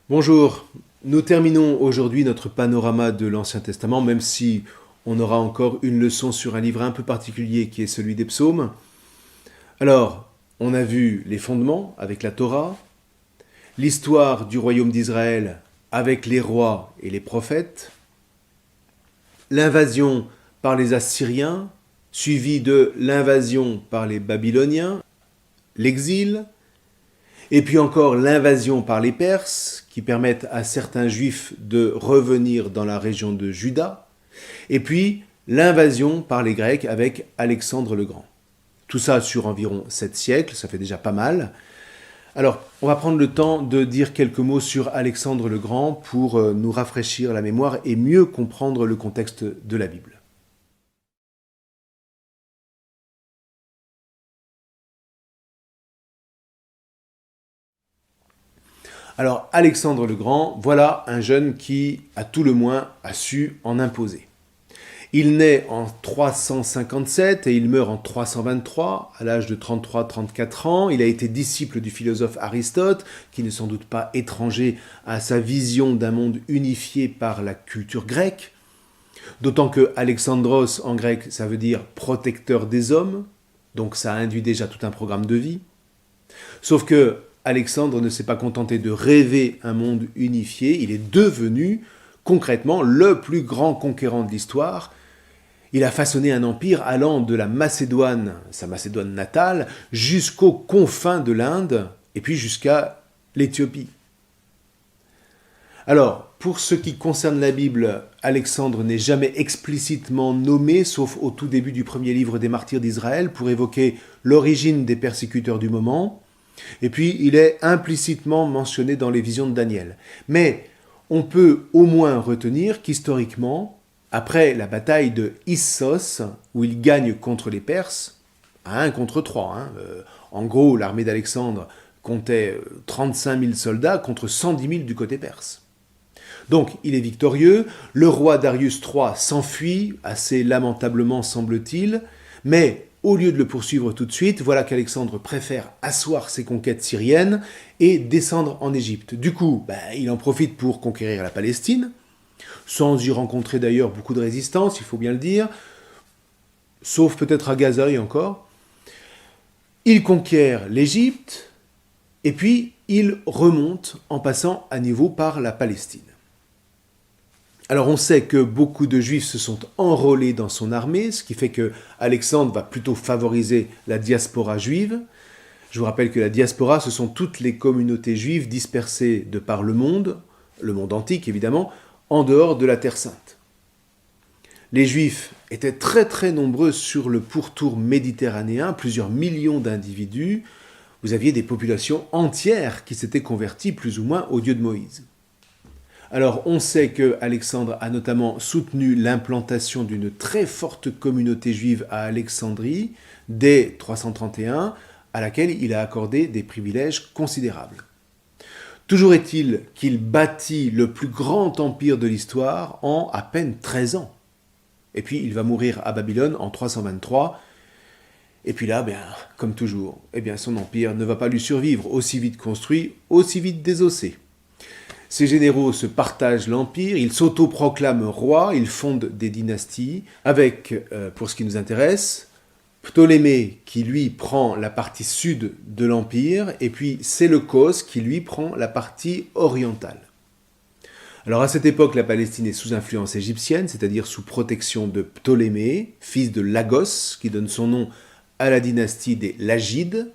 Bonjour, nous terminons aujourd'hui notre panorama de l'Ancien Testament, même si on aura encore une leçon sur un livre un peu particulier qui est celui des psaumes. Alors, on a vu les fondements avec la Torah, l'histoire du royaume d'Israël avec les rois et les prophètes, l'invasion par les Assyriens, suivie de l'invasion par les Babyloniens, l'exil, et puis encore l'invasion par les Perses, qui permettent à certains Juifs de revenir dans la région de Juda, et puis l'invasion par les Grecs avec Alexandre le Grand. Tout ça sur environ 7 siècles, ça fait déjà pas mal. Alors, on va prendre le temps de dire quelques mots sur Alexandre le Grand pour nous rafraîchir la mémoire et mieux comprendre le contexte de la Bible. Alors, Alexandre le Grand, voilà un jeune qui, à tout le moins, a su en imposer. Il naît en 357 et il meurt en 323, à l'âge de 33-34 ans. Il a été disciple du philosophe Aristote, qui n'est sans doute pas étranger à sa vision d'un monde unifié par la culture grecque. D'autant que Alexandros en grec, ça veut dire protecteur des hommes, donc ça induit déjà tout un programme de vie. Sauf que Alexandre ne s'est pas contenté de rêver un monde unifié, il est devenu concrètement le plus grand conquérant de l'histoire. Il a façonné un empire allant de la Macédoine, sa Macédoine natale, jusqu'aux confins de l'Inde, et puis jusqu'à l'Éthiopie. Alors, pour ce qui concerne la Bible, Alexandre n'est jamais explicitement nommé, sauf au tout début du premier livre des Martyrs d'Israël, pour évoquer l'origine des persécuteurs du moment. Et puis, il est implicitement mentionné dans les visions de Daniel. Mais on peut au moins retenir qu'historiquement, après la bataille de Issos, où il gagne contre les Perses, à 1 contre 3, en gros, l'armée d'Alexandre comptait 35 000 soldats contre 110 000 du côté perse. Donc, il est victorieux, le roi Darius III s'enfuit, assez lamentablement semble-t-il, mais au lieu de le poursuivre tout de suite, voilà qu'Alexandre préfère asseoir ses conquêtes syriennes et descendre en Égypte. Du coup, il en profite pour conquérir la Palestine, sans y rencontrer d'ailleurs beaucoup de résistance, il faut bien le dire, sauf peut-être à Gaza et encore. Il conquiert l'Égypte, et puis il remonte en passant à niveau par la Palestine. Alors on sait que beaucoup de Juifs se sont enrôlés dans son armée, ce qui fait que Alexandre va plutôt favoriser la diaspora juive. Je vous rappelle que la diaspora, ce sont toutes les communautés juives dispersées de par le monde antique évidemment, en dehors de la Terre Sainte. Les Juifs étaient très très nombreux sur le pourtour méditerranéen, plusieurs millions d'individus. Vous aviez des populations entières qui s'étaient converties plus ou moins au Dieu de Moïse. Alors on sait que Alexandre a notamment soutenu l'implantation d'une très forte communauté juive à Alexandrie dès 331, à laquelle il a accordé des privilèges considérables. Toujours est-il qu'il bâtit le plus grand empire de l'histoire en à peine 13 ans. Et puis il va mourir à Babylone en 323. Et puis là, comme toujours, son empire ne va pas lui survivre, aussi vite construit, aussi vite désossé. Ces généraux se partagent l'empire, ils s'autoproclament rois, ils fondent des dynasties, avec, pour ce qui nous intéresse, Ptolémée qui lui prend la partie sud de l'empire, et puis Séleucos qui lui prend la partie orientale. Alors à cette époque, la Palestine est sous influence égyptienne, c'est-à-dire sous protection de Ptolémée, fils de Lagos, qui donne son nom à la dynastie des Lagides.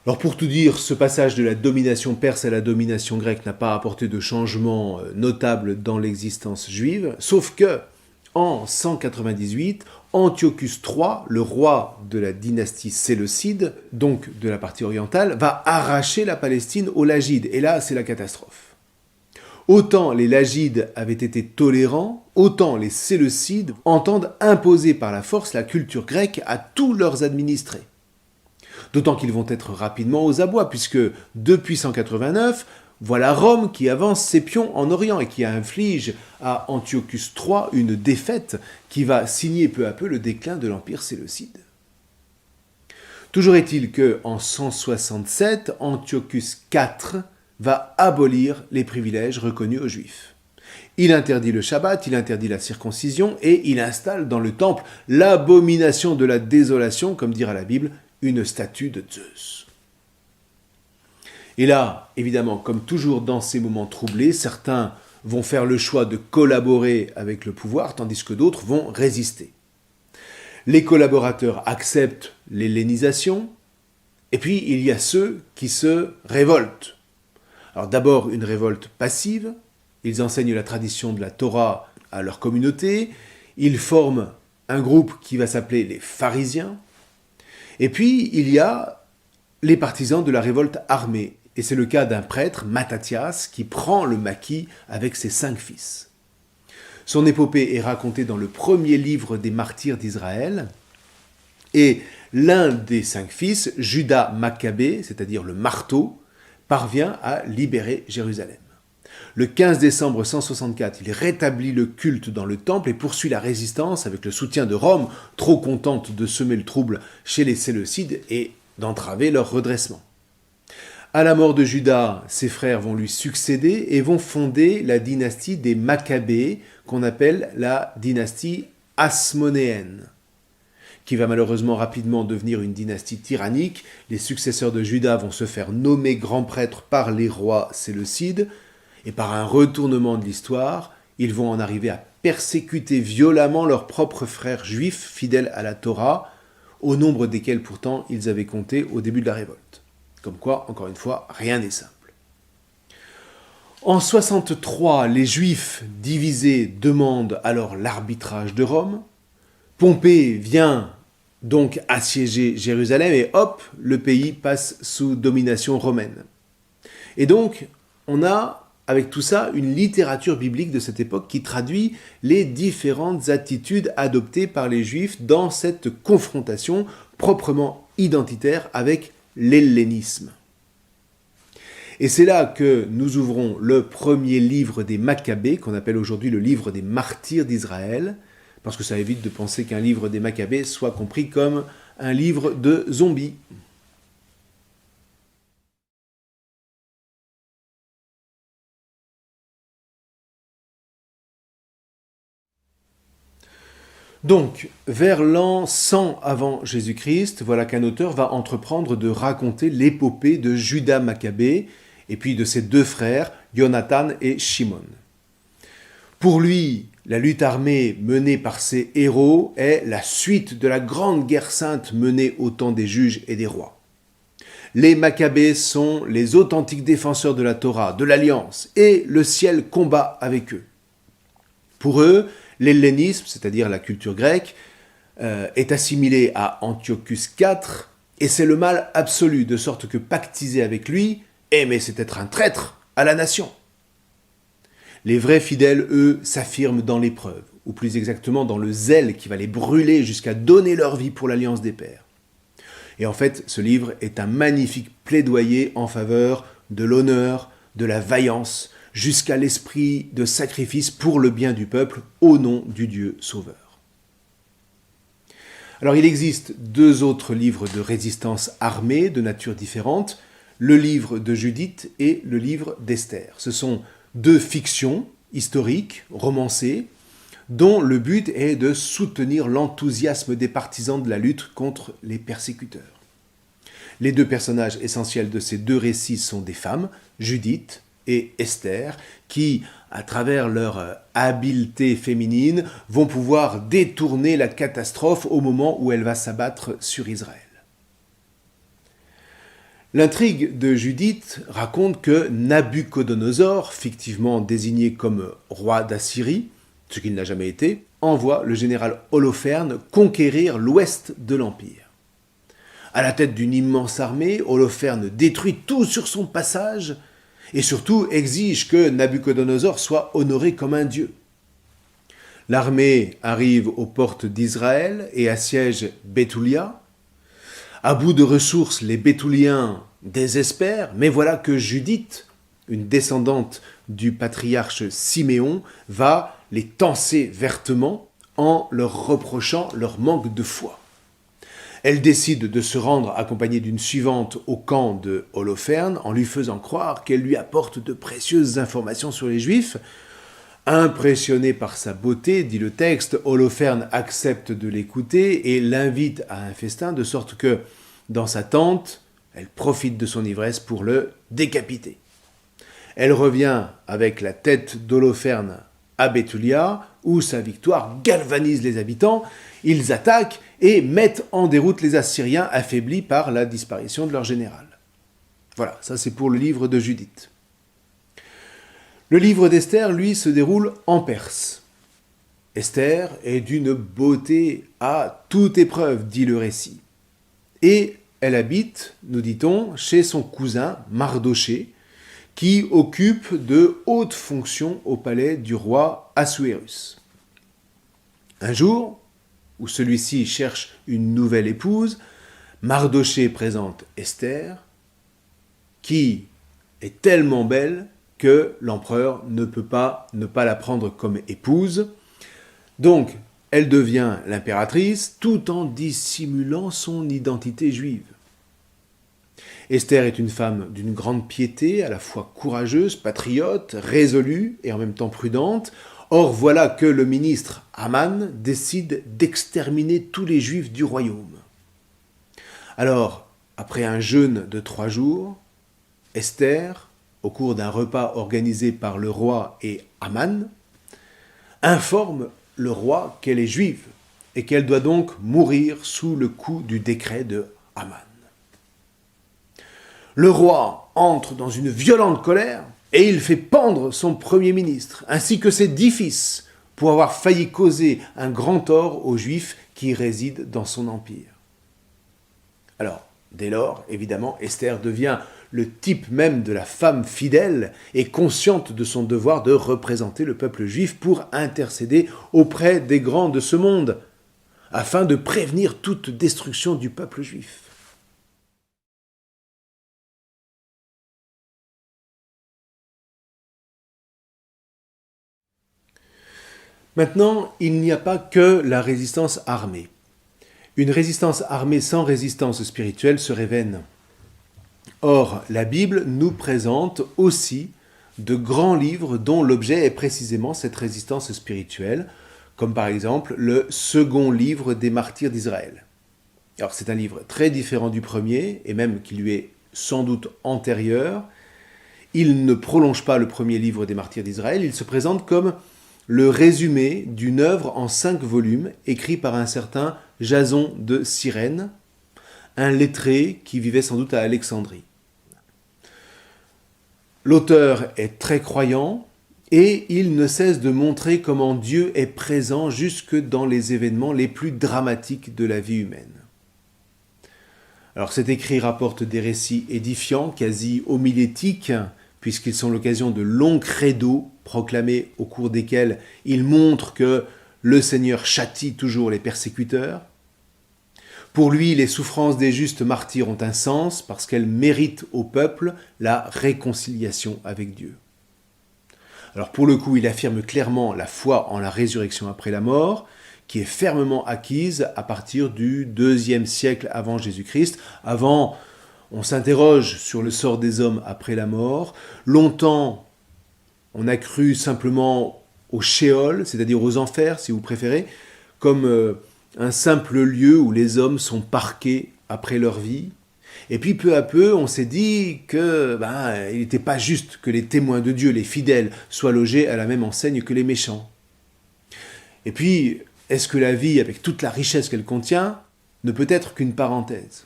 Alors pour tout dire, ce passage de la domination perse à la domination grecque n'a pas apporté de changement notable dans l'existence juive, sauf que, en 198, Antiochus III, le roi de la dynastie séleucide, donc de la partie orientale, va arracher la Palestine aux Lagides, et là c'est la catastrophe. Autant les Lagides avaient été tolérants, autant les Séleucides entendent imposer par la force la culture grecque à tous leurs administrés. D'autant qu'ils vont être rapidement aux abois, puisque depuis 189, voilà Rome qui avance ses pions en Orient et qui inflige à Antiochus III une défaite qui va signer peu à peu le déclin de l'empire séleucide. Toujours est-il qu'en 167, Antiochus IV va abolir les privilèges reconnus aux Juifs. Il interdit le Shabbat, il interdit la circoncision et il installe dans le temple l'abomination de la désolation, comme dira la Bible, une statue de Zeus. Et là, évidemment, comme toujours dans ces moments troublés, certains vont faire le choix de collaborer avec le pouvoir, tandis que d'autres vont résister. Les collaborateurs acceptent l'hellénisation, et puis il y a ceux qui se révoltent. Alors d'abord une révolte passive, ils enseignent la tradition de la Torah à leur communauté, ils forment un groupe qui va s'appeler les pharisiens, et puis il y a les partisans de la révolte armée, et c'est le cas d'un prêtre, Mattathias, qui prend le maquis avec ses 5 fils. Son épopée est racontée dans le premier livre des martyrs d'Israël, et l'un des 5 fils, Judas Maccabée, c'est-à-dire le marteau, parvient à libérer Jérusalem. Le 15 décembre 164, il rétablit le culte dans le temple et poursuit la résistance avec le soutien de Rome, trop contente de semer le trouble chez les Séleucides et d'entraver leur redressement. À la mort de Judas, ses frères vont lui succéder et vont fonder la dynastie des Maccabées, qu'on appelle la dynastie hasmonéenne, qui va malheureusement rapidement devenir une dynastie tyrannique. Les successeurs de Judas vont se faire nommer grands prêtres par les rois séleucides, et par un retournement de l'histoire, ils vont en arriver à persécuter violemment leurs propres frères juifs fidèles à la Torah, au nombre desquels pourtant ils avaient compté au début de la révolte. Comme quoi, encore une fois, rien n'est simple. En 63, les Juifs divisés demandent alors l'arbitrage de Rome. Pompée vient donc assiéger Jérusalem et hop, le pays passe sous domination romaine. Et donc, on a avec tout ça une littérature biblique de cette époque qui traduit les différentes attitudes adoptées par les Juifs dans cette confrontation proprement identitaire avec l'hellénisme. Et c'est là que nous ouvrons le premier livre des Maccabées, qu'on appelle aujourd'hui le livre des martyrs d'Israël, parce que ça évite de penser qu'un livre des Maccabées soit compris comme un livre de zombies. Donc, vers l'an 100 avant Jésus-Christ, voilà qu'un auteur va entreprendre de raconter l'épopée de Judas Maccabée et puis de ses 2 frères, Jonathan et Shimon. Pour lui, la lutte armée menée par ces héros est la suite de la grande guerre sainte menée au temps des juges et des rois. Les Maccabées sont les authentiques défenseurs de la Torah, de l'Alliance, et le ciel combat avec eux. Pour eux, l'hellénisme, c'est-à-dire la culture grecque, est assimilé à Antiochus IV, et c'est le mal absolu, de sorte que pactiser avec lui, mais c'est être un traître à la nation. Les vrais fidèles, eux, s'affirment dans l'épreuve, ou plus exactement dans le zèle qui va les brûler jusqu'à donner leur vie pour l'alliance des pères. Et en fait, ce livre est un magnifique plaidoyer en faveur de l'honneur, de la vaillance, jusqu'à l'esprit de sacrifice pour le bien du peuple, au nom du Dieu sauveur. Alors il existe 2 autres livres de résistance armée de nature différente, le livre de Judith et le livre d'Esther. Ce sont 2 fictions historiques, romancées, dont le but est de soutenir l'enthousiasme des partisans de la lutte contre les persécuteurs. Les 2 personnages essentiels de ces 2 récits sont des femmes, Judith et Esther, qui, à travers leur habileté féminine, vont pouvoir détourner la catastrophe au moment où elle va s'abattre sur Israël. L'intrigue de Judith raconte que Nabuchodonosor, fictivement désigné comme roi d'Assyrie, ce qu'il n'a jamais été, envoie le général Holoferne conquérir l'ouest de l'Empire. À la tête d'une immense armée, Holoferne détruit tout sur son passage et surtout exige que Nabuchodonosor soit honoré comme un dieu. L'armée arrive aux portes d'Israël et assiège Béthulia. À bout de ressources, les Béthuliens désespèrent, mais voilà que Judith, une descendante du patriarche Siméon, va les tancer vertement en leur reprochant leur manque de foi. Elle décide de se rendre accompagnée d'une suivante au camp de Holoferne en lui faisant croire qu'elle lui apporte de précieuses informations sur les Juifs. Impressionné par sa beauté, dit le texte, Holoferne accepte de l'écouter et l'invite à un festin, de sorte que, dans sa tente, elle profite de son ivresse pour le décapiter. Elle revient avec la tête d'Holoferne à Bethulia, où sa victoire galvanise les habitants. Ils attaquent et mettent en déroute les Assyriens affaiblis par la disparition de leur général. Voilà, ça c'est pour le livre de Judith. Le livre d'Esther, lui, se déroule en Perse. Esther est d'une beauté à toute épreuve, dit le récit. Et elle habite, nous dit-on, chez son cousin Mardoché, qui occupe de hautes fonctions au palais du roi Assuérus. Un jour, où celui-ci cherche une nouvelle épouse, Mardoché présente Esther, qui est tellement belle que l'empereur ne peut pas ne pas la prendre comme épouse. Donc, elle devient l'impératrice tout en dissimulant son identité juive. Esther est une femme d'une grande piété, à la fois courageuse, patriote, résolue et en même temps prudente. Or, voilà que le ministre Aman décide d'exterminer tous les Juifs du royaume. Alors, après un jeûne de 3 jours, Esther, au cours d'un repas organisé par le roi et Aman, informe le roi qu'elle est juive et qu'elle doit donc mourir sous le coup du décret de Aman. Le roi entre dans une violente colère et il fait pendre son premier ministre ainsi que ses 10 fils pour avoir failli causer un grand tort aux Juifs qui résident dans son empire. Alors, dès lors, évidemment, Esther devient le type même de la femme fidèle et consciente de son devoir de représenter le peuple juif pour intercéder auprès des grands de ce monde, afin de prévenir toute destruction du peuple juif. Maintenant, il n'y a pas que la résistance armée. Une résistance armée sans résistance spirituelle serait vaine. Or, la Bible nous présente aussi de grands livres dont l'objet est précisément cette résistance spirituelle, comme par exemple le second livre des martyrs d'Israël. Alors c'est un livre très différent du premier, et même qui lui est sans doute antérieur. Il ne prolonge pas le premier livre des martyrs d'Israël, il se présente comme le résumé d'une œuvre en 5 volumes, écrit par un certain Jason de Cyrène, un lettré qui vivait sans doute à Alexandrie. L'auteur est très croyant et il ne cesse de montrer comment Dieu est présent jusque dans les événements les plus dramatiques de la vie humaine. Alors cet écrit rapporte des récits édifiants, quasi homilétiques, puisqu'ils sont l'occasion de longs credos proclamés au cours desquels il montre que le Seigneur châtie toujours les persécuteurs. Pour lui, les souffrances des justes martyrs ont un sens parce qu'elles méritent au peuple la réconciliation avec Dieu. Alors pour le coup, il affirme clairement la foi en la résurrection après la mort, qui est fermement acquise à partir du IIe siècle avant Jésus-Christ. Avant, on s'interroge sur le sort des hommes après la mort. Longtemps, on a cru simplement au Sheol, c'est-à-dire aux enfers, si vous préférez, comme un simple lieu où les hommes sont parqués après leur vie. Et puis peu à peu, on s'est dit que il n'était pas juste que les témoins de Dieu, les fidèles, soient logés à la même enseigne que les méchants. Et puis, est-ce que la vie, avec toute la richesse qu'elle contient, ne peut être qu'une parenthèse ?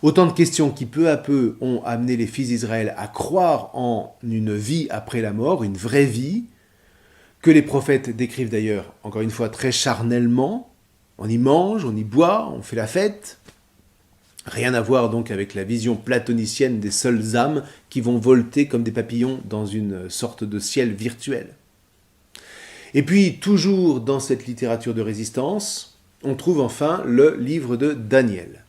Autant de questions qui peu à peu ont amené les fils d'Israël à croire en une vie après la mort, une vraie vie, que les prophètes décrivent d'ailleurs, encore une fois, très charnellement. On y mange, on y boit, on fait la fête. Rien à voir donc avec la vision platonicienne des seules âmes qui vont volter comme des papillons dans une sorte de ciel virtuel. Et puis, toujours dans cette littérature de résistance, on trouve enfin le livre de Daniel.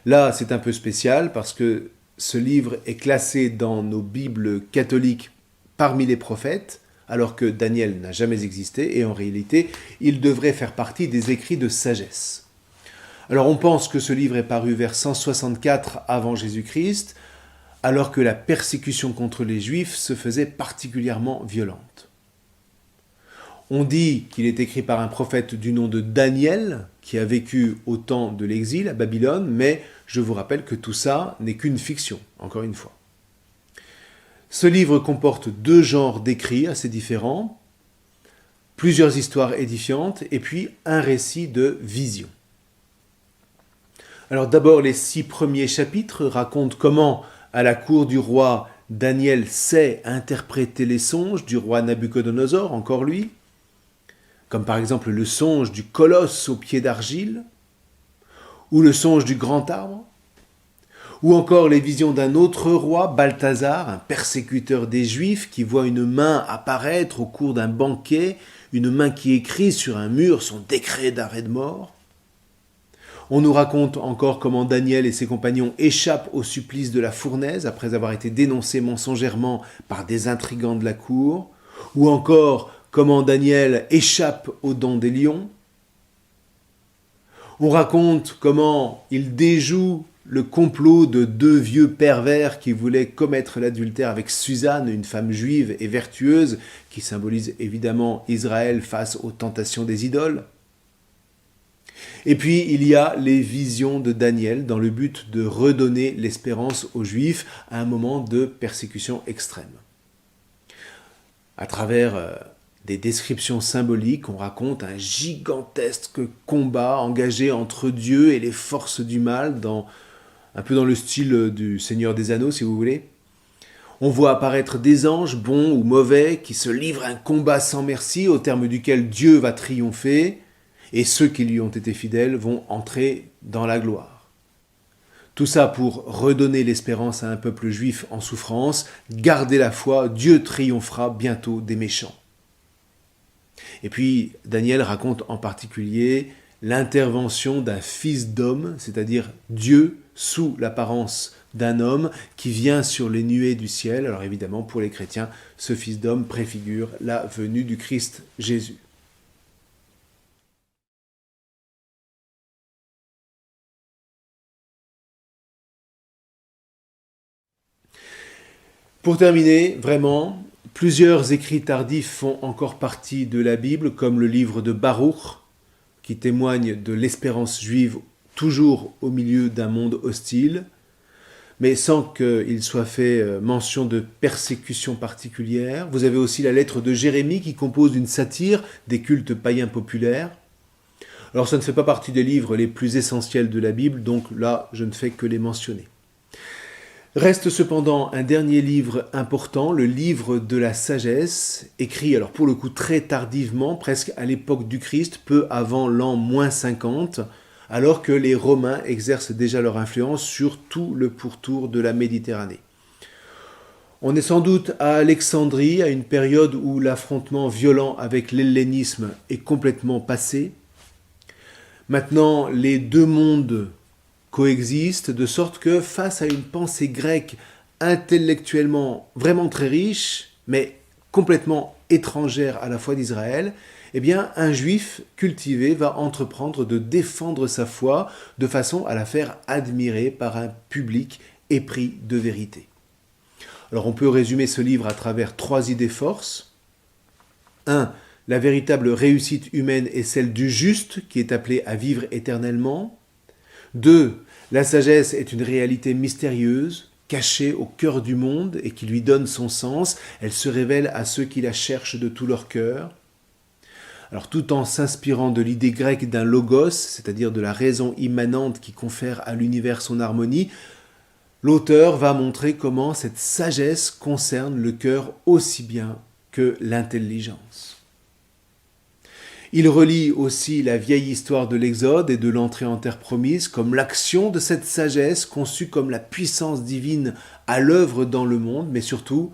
Là, c'est un peu spécial parce que ce livre est classé dans nos Bibles catholiques parmi les prophètes, alors que Daniel n'a jamais existé, et en réalité, il devrait faire partie des écrits de sagesse. Alors on pense que ce livre est paru vers 164 avant Jésus-Christ, alors que la persécution contre les Juifs se faisait particulièrement violente. On dit qu'il est écrit par un prophète du nom de Daniel, qui a vécu au temps de l'exil à Babylone, mais je vous rappelle que tout ça n'est qu'une fiction, encore une fois. Ce livre comporte 2 genres d'écrits assez différents, plusieurs histoires édifiantes, et puis un récit de vision. Alors d'abord, les 6 premiers chapitres racontent comment, à la cour du roi, Daniel sait interpréter les songes du roi Nabuchodonosor, encore lui, comme par exemple le songe du colosse au pied d'argile, ou le songe du grand arbre, ou encore les visions d'un autre roi, Balthazar, un persécuteur des Juifs, qui voit une main apparaître au cours d'un banquet, une main qui écrit sur un mur son décret d'arrêt de mort. On nous raconte encore comment Daniel et ses compagnons échappent au supplice de la fournaise après avoir été dénoncés mensongèrement par des intrigants de la cour, ou encore comment Daniel échappe aux dents des lions. On raconte comment il déjoue le complot de 2 vieux pervers qui voulaient commettre l'adultère avec Suzanne, une femme juive et vertueuse, qui symbolise évidemment Israël face aux tentations des idoles. Et puis il y a les visions de Daniel dans le but de redonner l'espérance aux Juifs à un moment de persécution extrême. À travers des descriptions symboliques, on raconte un gigantesque combat engagé entre Dieu et les forces du mal, un peu dans le style du Seigneur des Anneaux, si vous voulez. On voit apparaître des anges, bons ou mauvais, qui se livrent un combat sans merci, au terme duquel Dieu va triompher, et ceux qui lui ont été fidèles vont entrer dans la gloire. Tout ça pour redonner l'espérance à un peuple juif en souffrance, garder la foi, Dieu triomphera bientôt des méchants. Et puis Daniel raconte en particulier l'intervention d'un fils d'homme, c'est-à-dire Dieu sous l'apparence d'un homme qui vient sur les nuées du ciel. Alors évidemment, pour les chrétiens, ce fils d'homme préfigure la venue du Christ Jésus. Pour terminer, vraiment, plusieurs écrits tardifs font encore partie de la Bible, comme le livre de Baruch, qui témoigne de l'espérance juive toujours au milieu d'un monde hostile, mais sans qu'il soit fait mention de persécution particulière. Vous avez aussi la lettre de Jérémie qui compose une satire des cultes païens populaires. Alors ça ne fait pas partie des livres les plus essentiels de la Bible, donc là je ne fais que les mentionner. Reste cependant un dernier livre important, le livre de la sagesse, écrit alors pour le coup très tardivement, presque à l'époque du Christ, peu avant l'an -50, alors que les Romains exercent déjà leur influence sur tout le pourtour de la Méditerranée. On est sans doute à Alexandrie, à une période où l'affrontement violent avec l'hellénisme est complètement passé. Maintenant, les 2 mondes coexistent, de sorte que face à une pensée grecque intellectuellement vraiment très riche, mais complètement étrangère à la foi d'Israël, eh bien un juif cultivé va entreprendre de défendre sa foi de façon à la faire admirer par un public épris de vérité. Alors on peut résumer ce livre à travers 3 idées forces. 1. La véritable réussite humaine est celle du juste qui est appelé à vivre éternellement. 2. La sagesse est une réalité mystérieuse, cachée au cœur du monde et qui lui donne son sens. Elle se révèle à ceux qui la cherchent de tout leur cœur. Alors tout en s'inspirant de l'idée grecque d'un logos, c'est-à-dire de la raison immanente qui confère à l'univers son harmonie, l'auteur va montrer comment cette sagesse concerne le cœur aussi bien que l'intelligence. Il relie aussi la vieille histoire de l'Exode et de l'entrée en terre promise comme l'action de cette sagesse conçue comme la puissance divine à l'œuvre dans le monde, mais surtout,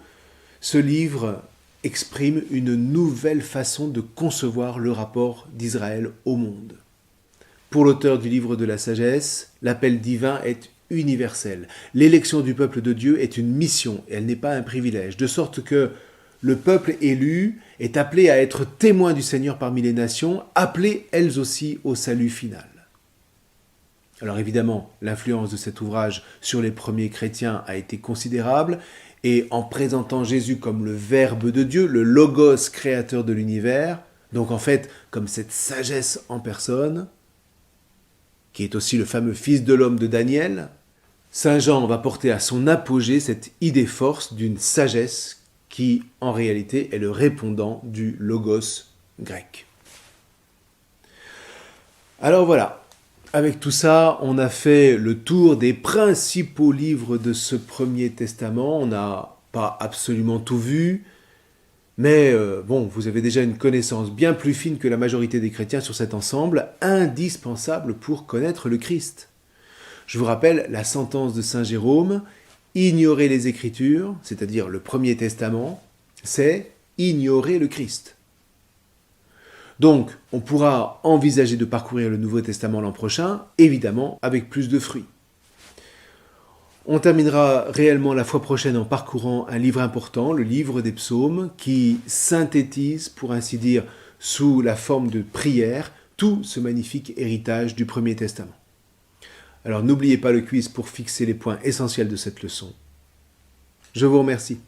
ce livre exprime une nouvelle façon de concevoir le rapport d'Israël au monde. Pour l'auteur du livre de la sagesse, l'appel divin est universel. L'élection du peuple de Dieu est une mission, et elle n'est pas un privilège, de sorte que le peuple élu est appelé à être témoin du Seigneur parmi les nations, appelées elles aussi au salut final. Alors évidemment, l'influence de cet ouvrage sur les premiers chrétiens a été considérable, et en présentant Jésus comme le Verbe de Dieu, le Logos créateur de l'univers, donc en fait comme cette sagesse en personne, qui est aussi le fameux Fils de l'homme de Daniel, Saint Jean va porter à son apogée cette idée force d'une sagesse qui, en réalité, est le répondant du Logos grec. Alors voilà, avec tout ça, on a fait le tour des principaux livres de ce Premier Testament. On n'a pas absolument tout vu, mais bon, vous avez déjà une connaissance bien plus fine que la majorité des chrétiens sur cet ensemble, indispensable pour connaître le Christ. Je vous rappelle la sentence de Saint Jérôme, ignorer les Écritures, c'est-à-dire le Premier Testament, c'est ignorer le Christ. Donc, on pourra envisager de parcourir le Nouveau Testament l'an prochain, évidemment avec plus de fruits. On terminera réellement la fois prochaine en parcourant un livre important, le livre des psaumes, qui synthétise, pour ainsi dire, sous la forme de prière, tout ce magnifique héritage du Premier Testament. Alors n'oubliez pas le quiz pour fixer les points essentiels de cette leçon. Je vous remercie.